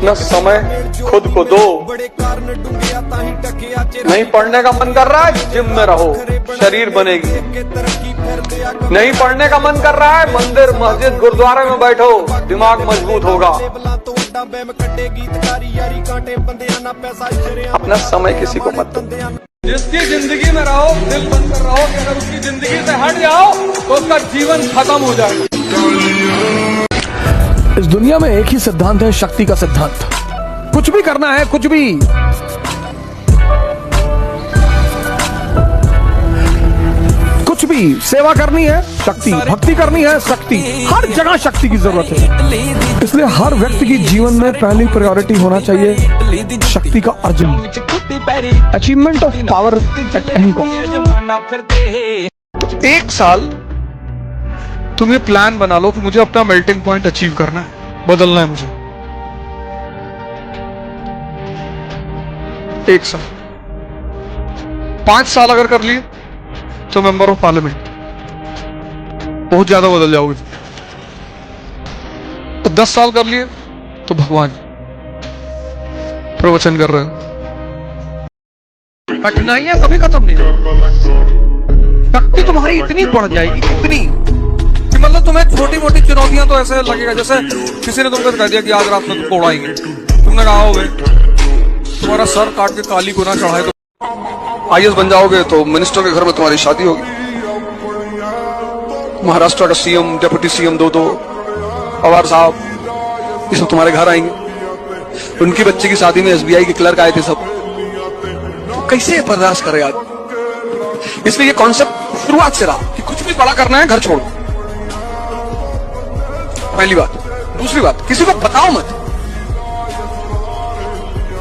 अपना समय खुद को दो। नहीं पढ़ने का मन कर रहा है, जिम में रहो, शरीर बनेगी। नहीं पढ़ने का मन कर रहा है, मंदिर मस्जिद गुरुद्वारे में बैठो, दिमाग मजबूत होगा। अपना समय किसी को मत दो। जिसकी जिंदगी में रहो, दिल बनकर रहो कि अगर उसकी जिंदगी से हट जाओ तो उसका जीवन खत्म हो जाएगा। इस दुनिया में एक ही सिद्धांत है, शक्ति का सिद्धांत। कुछ भी करना है, कुछ भी, कुछ भी सेवा करनी है, शक्ति, भक्ति करनी है, शक्ति, हर जगह शक्ति की जरूरत है। इसलिए हर व्यक्ति की जीवन में पहली प्रायोरिटी होना चाहिए शक्ति का अर्जन, achievement of power at any cost. एक साल तुम ये प्लान बना लो कि मुझे अपना मेल्टिंग पॉइंट अचीव करना है, बदलना है मुझे। एक साल, 5 साल अगर कर लिए तो मेंबर ऑफ पार्लियामेंट, बहुत ज्यादा बदल जाओगे। तो 10 साल कर लिए तो भगवान प्रवचन कर रहे हो। कठिनाइयां कभी खत्म नहीं होगी। शक्ति तुम्हारी इतनी बढ़ जाएगी, इतनी कि मतलब तुम्हें छोटी मोटी चुनौतियां तो ऐसे लगेगा जैसे किसी ने तुमको कह दिया कि आज रात में तुमको उड़ाएंगे। तुमने कहा होगे तुम्हारा सर काट के काली गुना चढ़ाए तो IAS बन जाओगे, तो मिनिस्टर के घर में तुम्हारी शादी होगी। महाराष्ट्र का CM, डिप्टी CM दो पवार साहब, ये सब तुम्हारे घर आएंगे। उनकी बच्चे की शादी में SBI के क्लर्क आए थे सब। तो कैसे बर्दाश्त करे आज? इसलिए ये कॉन्सेप्ट शुरुआत से रहा कि कुछ भी बड़ा करना है, घर छोड़ो। पहली बात। दूसरी बात, किसी को बताओ मत।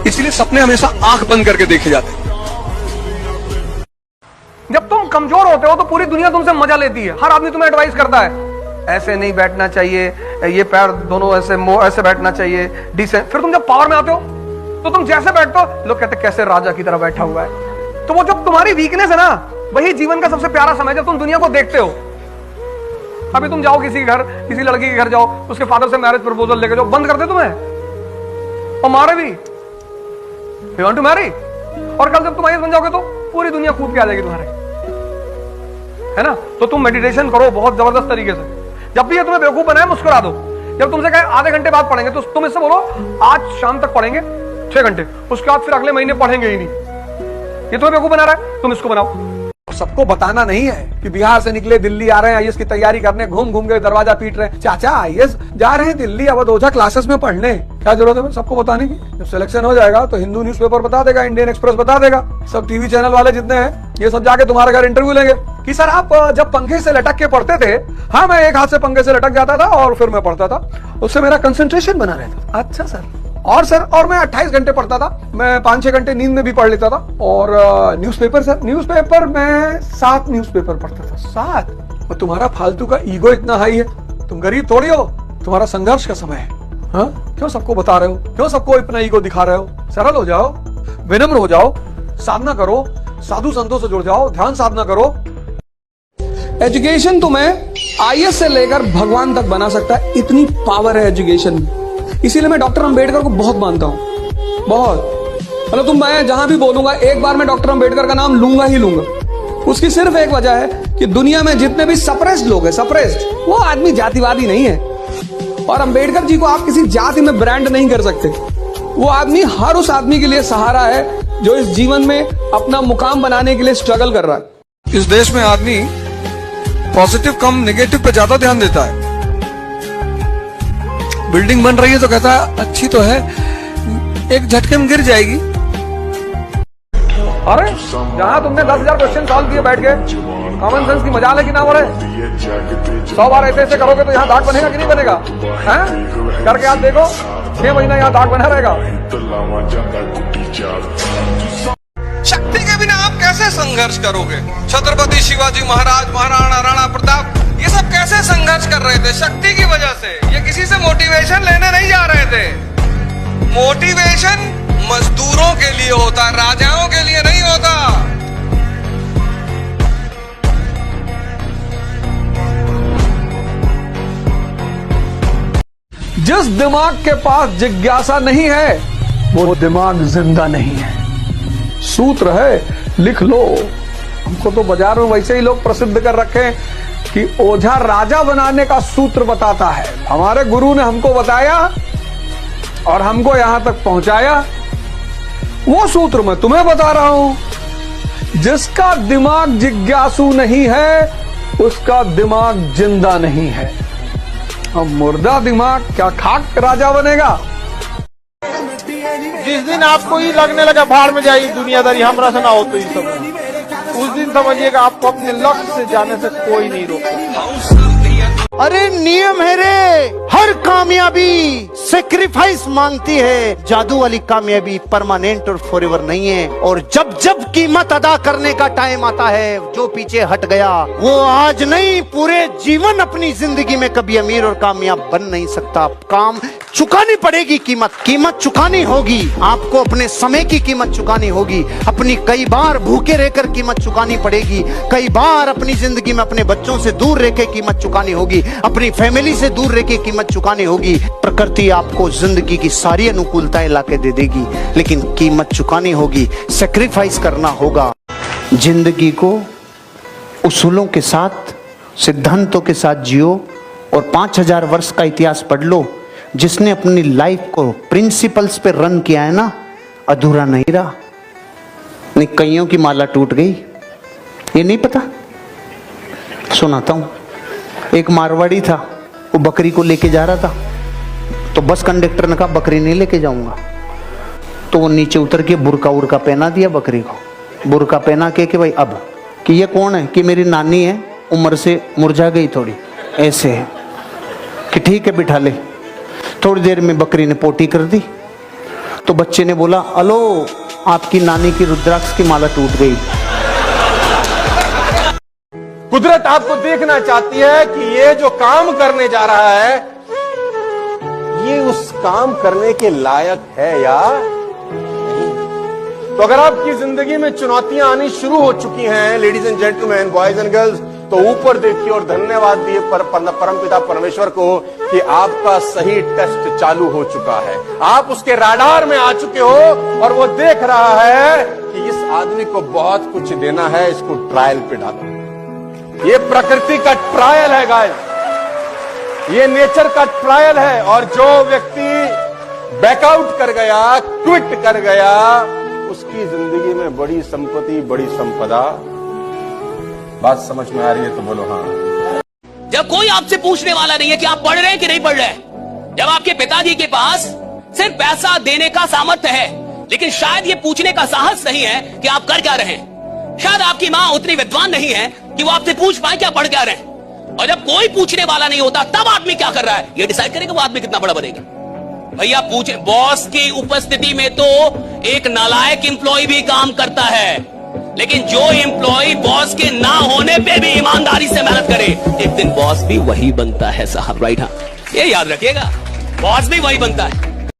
इसलिए सपने हमेशा आंख बंद करके देखे जाते हैं। जब तुम कमजोर होते हो तो पूरी दुनिया तुमसे मजा लेती है। हर आदमी तुम्हें एडवाइस करता है, ऐसे नहीं बैठना चाहिए, ये पैर दोनों ऐसे बैठना चाहिए, डिसेंट। फिर तुम जब पावर में आते हो तो तुम जैसे बैठते हो, लोग कहते कैसे राजा की तरह बैठा हुआ है। तो वो जब तुम्हारी वीकनेस है ना, वही जीवन का सबसे प्यारा समय जब तुम दुनिया को देखते हो। अभी तुम जाओ किसी घर, किसी लड़की के घर जाओ, उसके फादर से मैरिज प्रपोजल लेके जाओ, बंद कर दे तुम्हें और मारे भी। You want to marry? और कल जब तुम IAS बन जाओगे तो पूरी दुनिया कूद के आ जाएगी तुम्हारे, है ना। तो तुम मेडिटेशन करो बहुत जबरदस्त तरीके से। जब भी ये तुम्हें बेवकूफ बनाए, मुस्कुरा दो। जब तुमसे कहे आधे घंटे बाद पढ़ेंगे तो तुम इससे बोलो आज शाम तक पढ़ेंगे 6 घंटे, उसके बाद फिर अगले महीने पढ़ेंगे ही नहीं। ये तुम्हें बेवकूफ बना रहा है, तुम इसको बनाओ। सबको बताना नहीं है कि बिहार से निकले दिल्ली आ रहे हैं IAS की तैयारी करने, घूम घूम के दरवाजा पीट रहे हैं। चाचा IAS जा रहे हैं दिल्ली अवध ओझा क्लासेस में पढ़ने, क्या जरूरत है सबको बताने की? जब सिलेक्शन हो जाएगा तो हिंदू न्यूज़पेपर बता देगा, इंडियन एक्सप्रेस बता देगा, सब टीवी चैनल वाले जितने हैं ये सब जाके तुम्हारे घर इंटरव्यू लेंगे कि सर आप जब पंखे से लटक के पढ़ते थे। हाँ, मैं एक हाथ से पंखे से लटक जाता था और फिर मैं पढ़ता था, उससे मेरा कंसंट्रेशन बना रहता। अच्छा सर। और सर, और मैं 28 घंटे पढ़ता था, मैं 5-6 घंटे नींद में भी पढ़ लेता था। और न्यूज़पेपर सर, न्यूज़पेपर मैं 7 न्यूज़पेपर पढ़ता था, 7। और तुम्हारा फालतू का ईगो इतना हाई है, तुम गरीब थोड़ी हो, तुम्हारा संघर्ष का समय है। हाँ, क्यों सबको बता रहे हो? क्यों सबको इतना ईगो दिखा रहे हो? सरल हो जाओ, विनम्र हो जाओ, साधना करो, साधु संतों से जुड़ जाओ, ध्यान साधना करो। एजुकेशन तुम्हें IAS से लेकर भगवान तक बना सकता है, इतनी पावर है एजुकेशन में। इसीलिए मैं डॉक्टर अंबेडकर को बहुत मानता हूं, बहुत। मतलब मैं जहां भी बोलूंगा एक बार मैं डॉक्टर अंबेडकर का नाम लूंगा ही लूंगा। उसकी सिर्फ एक वजह है कि दुनिया में जितने भी सप्रेस्ड लोग हैं, सप्रेस्ड, वो आदमी जातिवादी नहीं है। और अंबेडकर जी को आप किसी जाति में ब्रांड नहीं कर सकते। वो आदमी हर उस आदमी के लिए सहारा है जो इस जीवन में अपना मुकाम बनाने के लिए स्ट्रगल कर रहा है। इस देश में आदमी पॉजिटिव कम नेगेटिव पे ज्यादा ध्यान देता है। बिल्डिंग बन रही है तो कहता है अच्छी तो है, एक झटके में गिर जाएगी। अरे जहां तुमने 10,000 क्वेश्चन सॉल्व किए बैठ के, कॉमन सेंस की मजाल है कि ना हो रहे? 100 बार ऐसे करोगे तो यहाँ दाग बनेगा कि नहीं बनेगा? हैं? करके आप देखो, 6 महीना यहाँ दाग बना रहेगा। शक्ति के बिना आप कैसे संघर्ष करोगे? छत्रपति शिवाजी महाराज, महाराणा राणा प्रताप, ये सब कैसे संघर्ष कर रहे थे? शक्ति की वजह से। ये किसी से मोटिवेशन लेने नहीं जा रहे थे। मोटिवेशन मजदूरों के लिए होता है, राजाओं के लिए नहीं होता। जिस जिस दिमाग के पास जिज्ञासा नहीं है वो दिमाग जिंदा नहीं है। सूत्र है, लिख लो। हमको तो बाजार में वैसे ही लोग प्रसिद्ध कर रखे हैं कि ओझा राजा बनाने का सूत्र बताता है। हमारे गुरु ने हमको बताया और हमको यहां तक पहुंचाया। वो सूत्र मैं तुम्हें बता रहा हूं। जिसका दिमाग जिज्ञासु नहीं है उसका दिमाग जिंदा नहीं है। अब मुर्दा दिमाग क्या खाक राजा बनेगा? जिस दिन आपको ही लगने लगा भाड़ में जाइए दुनियादारी हमरा से ना हो तो ये सब, उस दिन समझिएगा आपको अपने लक्ष्य से जाने से कोई नहीं रोकेगा। अरे नियम है रे, हर कामयाबी सेक्रीफाइस मांगती है। जादू वाली कामयाबी परमानेंट और फॉरएवर नहीं है। और जब जब कीमत अदा करने का टाइम आता है, जो पीछे हट गया वो आज नहीं पूरे जीवन अपनी जिंदगी में कभी अमीर और कामयाब बन नहीं सकता। काम चुकानी पड़ेगी, कीमत चुकानी होगी। आपको अपने समय की कीमत चुकानी होगी। अपनी कई बार भूखे रहकर कीमत चुकानी पड़ेगी। कई बार अपनी जिंदगी में अपने बच्चों से दूर रह के कीमत चुकानी होगी। अपनी फैमिली से दूर रह के कीमत चुकानी होगी। प्रकृति आपको जिंदगी की सारी अनुकूलताएं लाके दे देगी, लेकिन कीमत चुकानी होगी, सेक्रीफाइस करना होगा। जिंदगी को उसूलों के साथ, सिद्धांतों के साथ जियो और 5000 वर्ष का इतिहास पढ़ लो। जिसने अपनी लाइफ को प्रिंसिपल्स पे रन किया है ना, अधूरा नहीं रहा। नहीं, कईयों की माला टूट गई, ये नहीं पता। सुनाता हूं। एक मारवाड़ी था, वो बकरी को लेके जा रहा था, तो बस कंडक्टर ने कहा बकरी नहीं लेके जाऊंगा। तो वो नीचे उतर के बुरका उरका पहना दिया बकरी को। बुरका पहना के भाई अब कि ये कौन है, कि मेरी नानी है, उम्र से मुरझा गई थोड़ी, ऐसे है कि ठीक है बिठा ले। थोड़ी देर में बकरी ने पोटी कर दी। तो बच्चे ने बोला, अलो आपकी नानी की रुद्राक्ष की माला टूट गई। कुदरत आपको देखना चाहती है कि ये जो काम करने जा रहा है ये उस काम करने के लायक है या नहीं। तो अगर आपकी जिंदगी में चुनौतियां आनी शुरू हो चुकी हैं, ladies and gentleman, boys and girls, तो ऊपर देखिए और धन्यवाद दिए परमपिता परमेश्वर को कि आपका सही टेस्ट चालू हो चुका है। आप उसके राडार में आ चुके हो और वो देख रहा है कि इस आदमी को बहुत कुछ देना है, इसको ट्रायल पे डालो। ये प्रकृति का ट्रायल है गाइस, ये नेचर का ट्रायल है। और जो व्यक्ति बैकआउट कर गया, क्विट कर गया, उसकी जिंदगी में बड़ी संपत्ति, बड़ी संपदा। बात समझ में आ रही है तो बोलो हाँ। जब कोई आपसे पूछने वाला नहीं है कि आप पढ़ रहे हैं कि नहीं पढ़ रहे हैं, जब आपके पिताजी के पास सिर्फ पैसा देने का सामर्थ्य है, लेकिन शायद ये पूछने का साहस नहीं है कि आप कर क्या रहे हैं। शायद आपकी माँ उतनी विद्वान नहीं है कि वो आपसे पूछ पाए क्या पढ़ क्या रहे हैं। और जब कोई पूछने वाला नहीं होता, तब आदमी क्या कर रहा है ये डिसाइड करेगा वो आदमी कितना बड़ा बनेगा। भैया पूछे, बॉस की उपस्थिति में तो एक नालायक एम्प्लॉय भी काम करता है, लेकिन जो एम्प्लॉय बॉस के ना होने पे भी ईमानदारी से मेहनत करे, एक दिन बॉस भी वही बनता है साहब। राइट, हाँ, ये याद रखिएगा, बॉस भी वही बनता है।